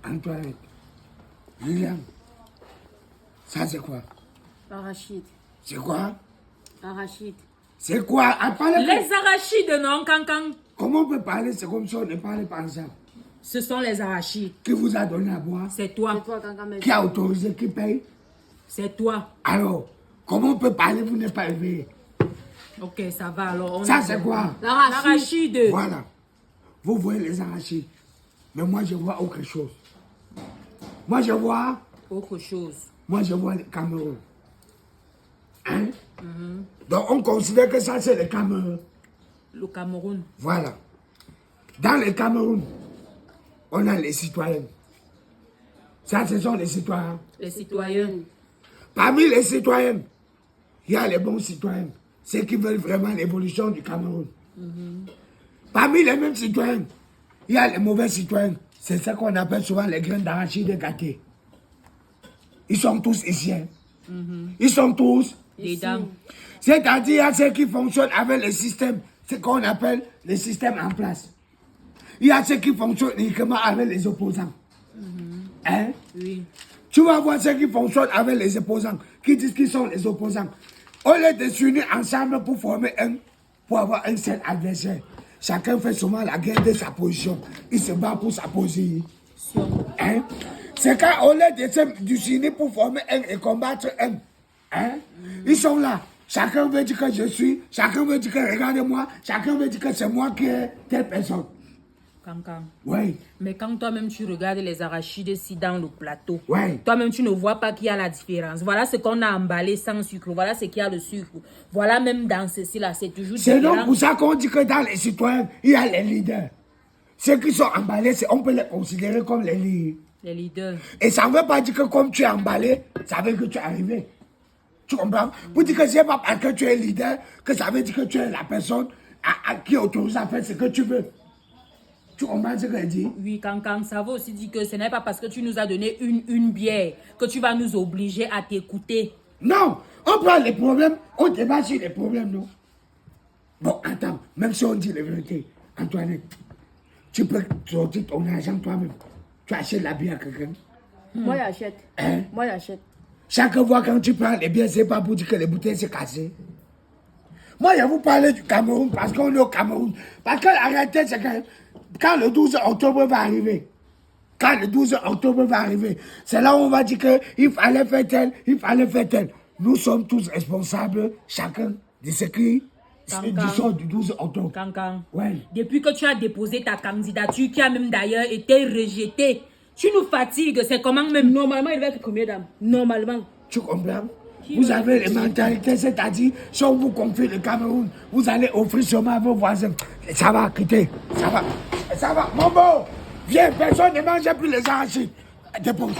Antoinette, Liliane, ça c'est quoi? Arachide. C'est quoi? Arachide. C'est quoi? Les arachides, non, Cancan? Comment on peut parler? C'est comme si on ne parlait pas ensemble. Ce sont les arachides. Qui vous a donné à boire? C'est toi. C'est toi, Cancan. Qui a autorisé? Qui paye? C'est toi. Alors, comment on peut parler? Vous n'êtes pas éveillé. Ok, ça va alors. Ça c'est quoi? L'arachide. Voilà. Vous voyez les arachides. Mais moi je vois autre chose. Moi je vois le Cameroun. Hein? Donc on considère que ça c'est le Cameroun. Le Cameroun. Voilà. Dans le Cameroun, on a les citoyens. Ça, ce sont les citoyens. Les citoyens. Parmi les citoyens, il y a les bons citoyens. Ceux qui veulent vraiment l'évolution du Cameroun. Parmi les mêmes citoyens, il y a les mauvais citoyens. C'est ce qu'on appelle souvent les graines d'arachide gâtées. Ils sont tous ici. Hein. Ils sont tous Les dames. C'est-à-dire, il y a ceux qui fonctionnent avec le système, ce qu'on appelle le système en place. Il y a ceux qui fonctionnent uniquement avec les opposants. Hein? Oui. Tu vas voir ceux qui fonctionnent avec les opposants, qui disent qu'ils sont les opposants. Au lieu de s'unir ensemble pour avoir un seul adversaire, chacun fait souvent la guerre de sa position. Il se bat pour sa position. Hein? C'est quand au lieu de s'unir pour former un et combattre un, hein? Ils sont là. Chacun veut dire que je suis, chacun veut dire que regardez-moi, chacun veut dire que c'est moi qui est telle personne. Cancan. Oui. Mais quand toi-même tu regardes les arachides ici dans le plateau, Ouais. toi-même tu ne vois pas qu'il y a la différence. Voilà ce qu'on a emballé sans sucre. Voilà ce qu'il y a le sucre. Voilà même dans ceci-là, c'est toujours C'est différent. donc pour ça qu'on dit que dans les citoyens, il y a les leaders. Ceux qui sont emballés, on peut les considérer comme les leaders. Les leaders. Et ça ne veut pas dire que comme tu es emballé, ça veut dire que tu es arrivé. Tu comprends? Pour dire que c'est pas parce que tu es leader que ça veut dire que tu es la personne qui est autorisée à faire ce que tu veux. Tu comprends ce que je dis? Oui, Cancan, ça veut aussi dire que ce n'est pas parce que tu nous as donné une bière que tu vas nous obliger à t'écouter. Non, on prend les problèmes, on débat sur les problèmes, non? Bon, attends, même si on dit la vérité, Antoinette, tu peux sortir ton argent toi-même. Tu achètes la bière à quelqu'un. Moi, j'achète. Hein? Moi, j'achète. Chaque fois quand tu prends les bières, c'est pas pour dire que les bouteilles sont cassées. Moi, je vous parle du Cameroun parce qu'on est au Cameroun. Parce que la réalité, c'est que quand le 12 octobre va arriver, c'est là où on va dire qu'il fallait faire tel, il fallait faire tel. Nous sommes tous responsables, chacun de ce qui du sort du 12 octobre. Cancan. Ouais. Depuis que tu as déposé ta candidature, qui a même d'ailleurs été rejetée, tu nous fatigues. C'est comment même? Normalement, il va être première dame. Normalement. Tu comprends? Vous avez les mentalités, c'est-à-dire, si on vous confie le Cameroun, vous allez offrir sûrement à vos voisins. Ça va, quitter. Ça va. Mon beau, viens, personne ne mange plus les arachides. Dépose.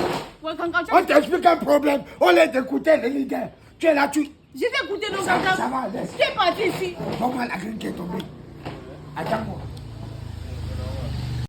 Ouais, Cancan, On t'explique un problème. Au lieu d'écouter les leaders, tu es là, tu... je t'ai écouté, non, Ça Cancan. va, laisse. Tu es parti ici. Comment la graine qui est tombée? Attends-moi.